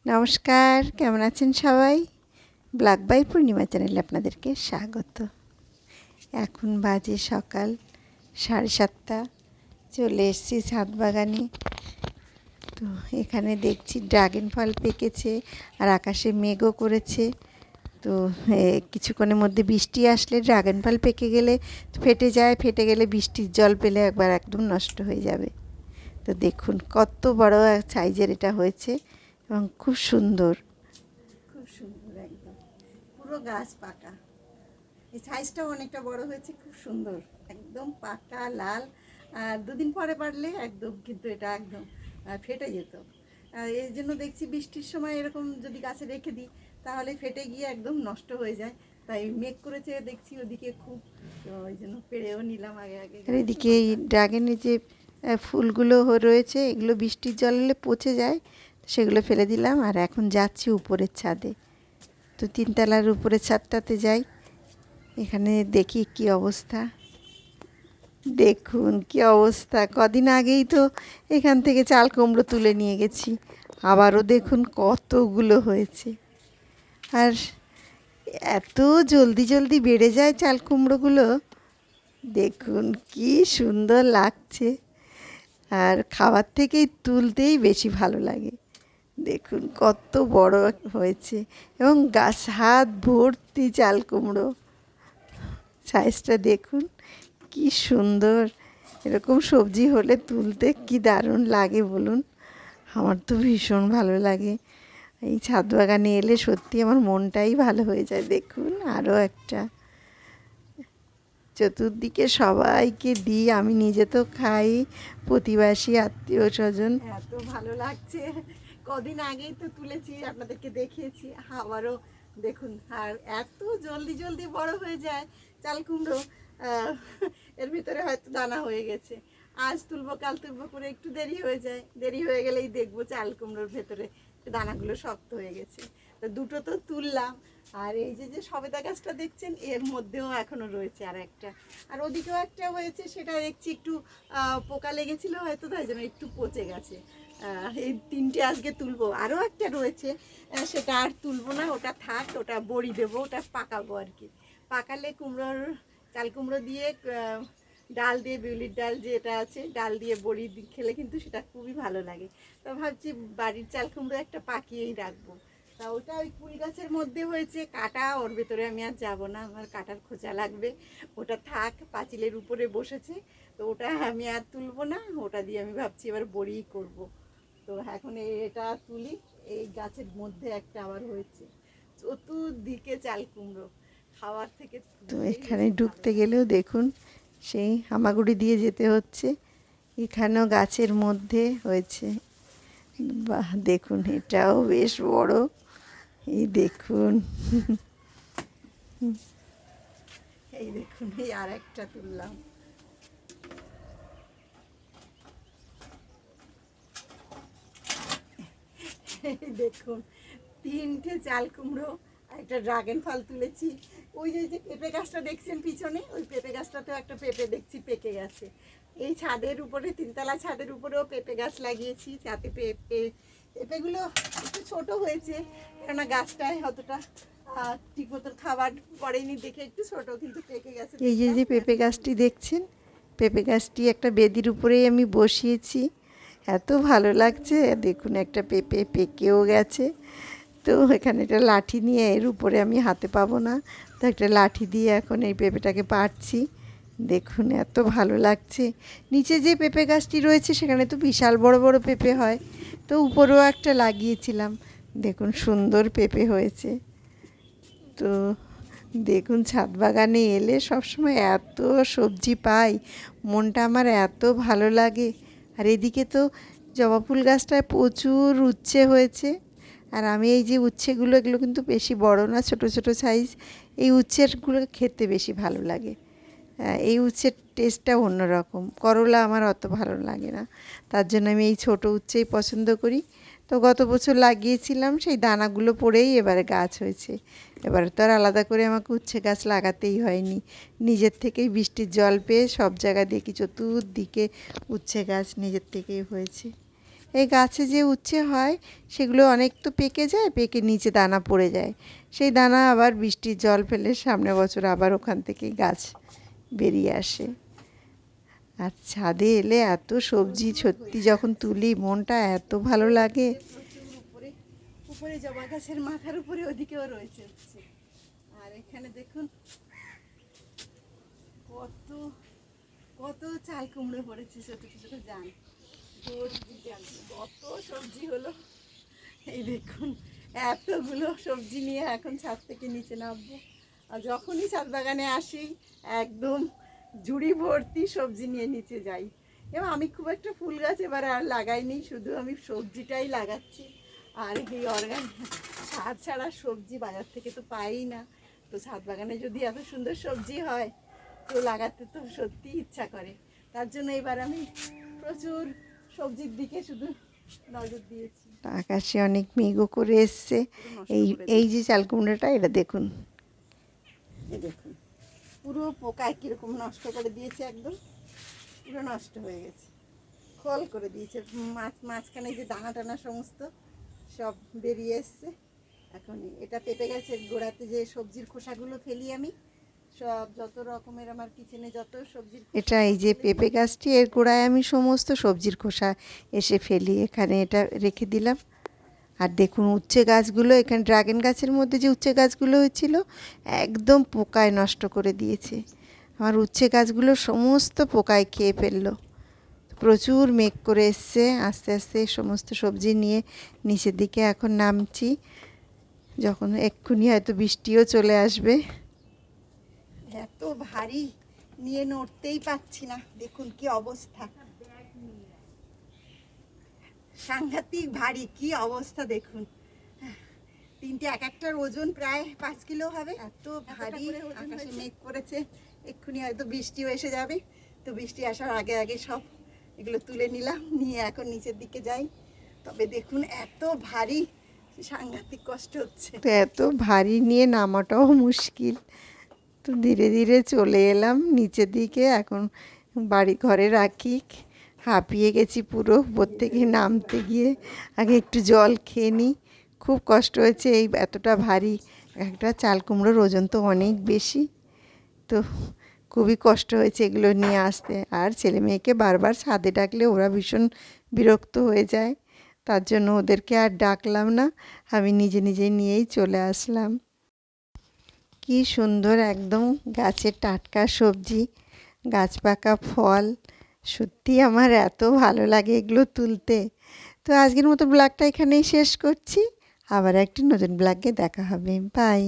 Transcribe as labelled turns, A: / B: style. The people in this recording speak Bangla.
A: নমস্কার, কেমন আছেন সবাই? ব্ল্যাক বাই পূর্ণিমা চ্যানেলে আপনাদেরকে স্বাগত। এখন বাজে সকাল 7:30। চলে এসেছি ছাদ বাগানে। তো এখানে দেখছি ড্রাগন ফল পেকেছে আর আকাশে মেঘও করেছে। তো কিছুক্ষণের মধ্যে বৃষ্টি আসলে ড্রাগন ফল পেকে গেলে ফেটে যায়, ফেটে গেলে বৃষ্টির জল পেলে একবার একদম নষ্ট হয়ে যাবে। তো দেখুন কত বড় সাইজের এটা হয়েছে এবং খুব সুন্দর, খুব সুন্দর, একদম পুরো গাছ পাকা। এই সাইজটাও অনেকটা বড় হয়েছে, খুব সুন্দর, একদম পাকা লাল। আর দুদিন পরে পারলে একদম কিন্তু এটা একদম ফেটে যেত। এই জন্য দেখছি বৃষ্টির সময় এরকম যদি গাছে রেখে দিই তাহলে ফেটে গিয়ে একদম নষ্ট হয়ে যায়। তাই মেঘ করেছে দেখছি ওদিকে খুব, তো ওই জন্য পেড়েও নিলাম আগে আগে। আর এদিকে এই ড্রাগনের যে ফুলগুলো রয়েছে এগুলো বৃষ্টির জল হলে পচে যায়, সেগুলো ফেলে দিলাম। আর এখন যাচ্ছি উপরের ছাদে। তো 3তলার উপরের ছাদটাতে যাই। এখানে দেখি কি অবস্থা, দেখুন কি অবস্থা। কদিন আগেই তো এখান থেকে চাল কুমড়ো তুলে নিয়ে গেছি, আবারও দেখুন কতগুলো হয়েছে। আর এত জলদি জলদি বেড়ে যায় চাল কুমড়োগুলো, দেখুন কি সুন্দর লাগছে। আর খাবার থেকেই তুলতেই বেশি ভালো লাগে। দেখুন কত বড় হয়েছে এবং গাছ হাত ভর্তি চাল কুমড়ো। সাইজটা দেখুন কি সুন্দর। এরকম সবজি হলে তুলতে কি দারুণ লাগে বলুন। আমার তো ভীষণ ভালো লাগে। এই ছাদ বাগানে এলে সত্যি আমার মনটাই ভালো হয়ে যায়। দেখুন আরও একটা, চতুর্দিকে সবাইকে দিই, আমি নিজে তো খাই, প্রতিবেশী আত্মীয় স্বজন। এত ভালো লাগছে। কদিন আগেই তো তুলেছি, আপনাদেরকে দেখিয়েছি, আবারও দেখুন। আর এত জলদি জলদি বড় হয়ে যায় চাল কুমড়ো, এর ভিতরে হয়তো দানা হয়ে গেছে। আজ তুলবো কাল তুলবো করে একটু দেরি হয়ে যায়, দেরি হয়ে গেলেই দেখবো চাল কুমড়োর ভেতরে দানাগুলো শক্ত হয়ে গেছে। তো দুটো তো তুললাম। আর এই যে যে সবেদা গাছটা দেখছেন এর মধ্যেও এখনো রয়েছে আর একটা, আর ওদিকেও একটা হয়েছে, সেটা দেখছি একটু পোকা লেগেছিল হয়তো, তাই জন্য একটু পচে গেছে। এই 3টে আজকে তুলবো। আরও একটা রয়েছে, সেটা আর তুলবো না, ওটা থাক, ওটা বড়ি দেবো, ওটা পাকাবো আর কি। পাকালে কুমড়োর, চাল কুমড়ো দিয়ে ডাল দিয়ে, বিউলির ডাল যেটা আছে, ডাল দিয়ে বড়ি খেলে কিন্তু সেটা খুবই ভালো লাগে। তো ভাবছি বাড়ির চাল কুমড়ো একটা পাকিয়েই রাখবো। তা ওটা ওই কুল গাছের মধ্যে হয়েছে, কাটা, ওর ভেতরে আমি আর যাবো না, আমার কাটার খোঁচা লাগবে। ওটা থাক, পাঁচিলের উপরে বসেছে, তো ওটা আমি আর তুলবো না। ওটা দিয়ে আমি ভাবছি এবার বড়িই করব। তো এখন এটা তুলি। এই গাছের মধ্যে একটা আবার হয়েছে, চতুর্দিকে চাল কুমড়ো, খাওয়ার থেকে। তো এখানে ঢুকতে গেলেও দেখুন সেই হামাগুড়ি দিয়ে যেতে হচ্ছে। এখানেও গাছের মধ্যে হয়েছে, বাহ দেখুন এটাও বেশ বড়। এই দেখুন, এই দেখুন, এই আর একটা তুললাম। এই দেখুন 3টে চাল কুমড়ো, একটা ড্রাগন ফল তুলেছি। ওই যে পেঁপে গাছটা দেখছেন পিছনে, ওই পেঁপে গাছটাতেও একটা পেঁপে দেখছি পেকে গেছে। এই ছাদের উপরে, 3তলা ছাদের উপরেও পেঁপে গাছ লাগিয়েছি, যাতে পেঁপেগুলো একটু ছোট হয়েছে, কেননা গাছটায় অতটা ঠিক মতো খাবার পড়েনি দেখে একটু ছোট, কিন্তু পেকে গেছে। এই যে পেঁপে গাছটি দেখছেন, পেঁপে গাছটি একটা বেদির উপরেই আমি বসিয়েছি। এত ভালো লাগছে, দেখুন একটা পেঁপে পেকেও গেছে। তো এখানে একটা লাঠি নিয়ে, এর উপরে আমি হাতে পাবো না, তো একটা লাঠি দিয়ে এখন এই পেঁপেটাকে পাড়ছি। দেখুন এত ভালো লাগছে। নিচে যে পেঁপে গাছটি রয়েছে সেখানে তো বিশাল বড় বড় পেঁপে হয়, তো উপরেও একটা লাগিয়েছিলাম। দেখুন সুন্দর পেঁপে হয়েছে। তো দেখুন ছাদ বাগানে এলে সবসময় এত সবজি পাই, মনটা আমার এত ভালো লাগে। আর এদিকে তো জবা ফুল গাছটায় প্রচুর উচ্ছে হয়েছে। আর আমি এই যে উচ্ছেগুলো, এগুলো কিন্তু বেশি বড় না, ছোট ছোট সাইজ। এই উচ্ছেরগুলো খেতে বেশি ভালো লাগে। এই উচ্ছের টেস্টটা অন্যরকম। করলা আমার অত ভালো লাগে না, তার জন্য আমি এই ছোটো উচ্ছেই পছন্দ করি। তো গত বছর লাগিয়েছিলাম, সেই দানাগুলো পড়েই এবারে গাছ হয়েছে। এবারে তো আর আলাদা করে আমাকে উচ্ছে গাছ লাগাতেই হয়নি, নিজের থেকেই বৃষ্টির জল পেয়ে সব জায়গায় দেখি চতুর্দিকে উচ্ছে গাছ নিজের থেকেই হয়েছে। এই গাছে যে উচ্ছে হয় সেগুলো অনেক তো পেকে যায়, পেকে নিচে দানা পড়ে যায়, সেই দানা আবার বৃষ্টির জল ফেলে সামনের বছর আবার ওখান থেকেই গাছ বেরিয়ে আসে। আর ছাদে এলে এত সবজি সত্যি যখন তুলি মনটা এত ভালো লাগে। উপরে উপরে জবা গাছের মাথার উপরে ওদিকেও রয়েছে হচ্ছে। আর এখানে দেখুন কত কত চাল কুমড়ো পড়েছে, ছোট ছোট জান, কত সবজি হলো। এই দেখুন এতগুলো সবজি নিয়ে এখন ছাদ থেকে নিচে নামবো। আর যখনই ছাদ বাগানে আসি একদম ঝুড়ি ভর্তি সবজি নিয়ে নিচে যাই। এবং আমি খুব একটা ফুল গাছ এবার আর লাগাইনি, শুধু আমি সবজিটাই লাগাচ্ছি। আর এই অর্গানিক সার ছাড়া সবজি বাজার থেকে তো পাই না, তো ছাদ বাগানে যদি এত সুন্দর সবজি হয় তো লাগাতে তো সত্যি ইচ্ছা করে। তার জন্য এবার আমি প্রচুর সবজির দিকে শুধু নজর দিয়েছি। আকাশে অনেক মেঘও করে এসছে। এই এই যে চাল কুমড়োটা এটা দেখুন, এই দেখুন পুরো পোকায় কীরকম নষ্ট করে দিয়েছে, একদম পুরো নষ্ট হয়ে গেছে, খোল করে দিয়েছে। মাঝখানে যে দানা টানা সমস্ত সব বেরিয়ে এসছে। এখন এটা পেঁপে গাছের গোড়াতে যে সবজির খোসাগুলো ফেলি আমি, সব যত রকমের আমার কিচেনে যত সবজির, এটা এই যে পেঁপে গাছটি, এর গোড়ায় আমি সমস্ত সবজির খোসা এসে ফেলি, এখানে এটা রেখে দিলাম। আর দেখুন উচ্ছে গাছগুলো, এখানে ড্রাগন গাছের মধ্যে যে উচ্ছে গাছগুলো হয়েছিল একদম পোকায় নষ্ট করে দিয়েছে। আমার উচ্ছে গাছগুলো সমস্ত পোকায় খেয়ে ফেললো। প্রচুর মেঘ করে এসছে, আস্তে আস্তে সমস্ত সবজি নিয়ে নিচের দিকে এখন নামছি, যখন এক্ষুনি হয়তো বৃষ্টিও চলে আসবে। এত ভারী নিয়ে নড়তেই পারছি না, দেখুন কি অবস্থা, সাংঘাতিক ভারী কি অবস্থা দেখুন। তিনটে এক একটার ওজন প্রায় 5 কিলো হবে, এত ভারী। আকাশে মেঘ করেছে, এক্ষুনি হয়তো বৃষ্টিও এসে যাবে, তো বৃষ্টি আসার আগে আগে সব এগুলো তুলে নিলাম, নিয়ে এখন নিচের দিকে যাই। তবে দেখুন এত ভারী, সাংঘাতিক কষ্ট হচ্ছে। তো এত ভারী নিয়ে নামাটাও মুশকিল, তো ধীরে ধীরে চলে এলাম নিচের দিকে। এখন বাড়ি ঘরে রাখি, হাঁপিয়ে গেছি পুরো উপর থেকে নামতে গিয়ে। আগে একটু জল খেয়ে নিই, খুব কষ্ট হয়েছে এই এতটা ভারী একটা চাল কুমড়োর ওজন তো অনেক বেশি, তো খুবই কষ্ট হয়েছে এগুলো নিয়ে আসতে। আর ছেলে মেয়েকে বারবার ছাদে ডাকলে ওরা ভীষণ বিরক্ত হয়ে যায়, তার জন্য ওদেরকে আর ডাকলাম না, আমি নিজে নিজে নিয়েই চলে আসলাম। কি সুন্দর একদম গাছের টাটকা সবজি, গাছ পাকা ফল, সত্যি আমার এত ভালো লাগে এগুলো তুলতে। তো আজকের মতো ব্লগটা এখানেই শেষ করছি, আবার একটি নতুন ব্লগে দেখা হবে, বাই।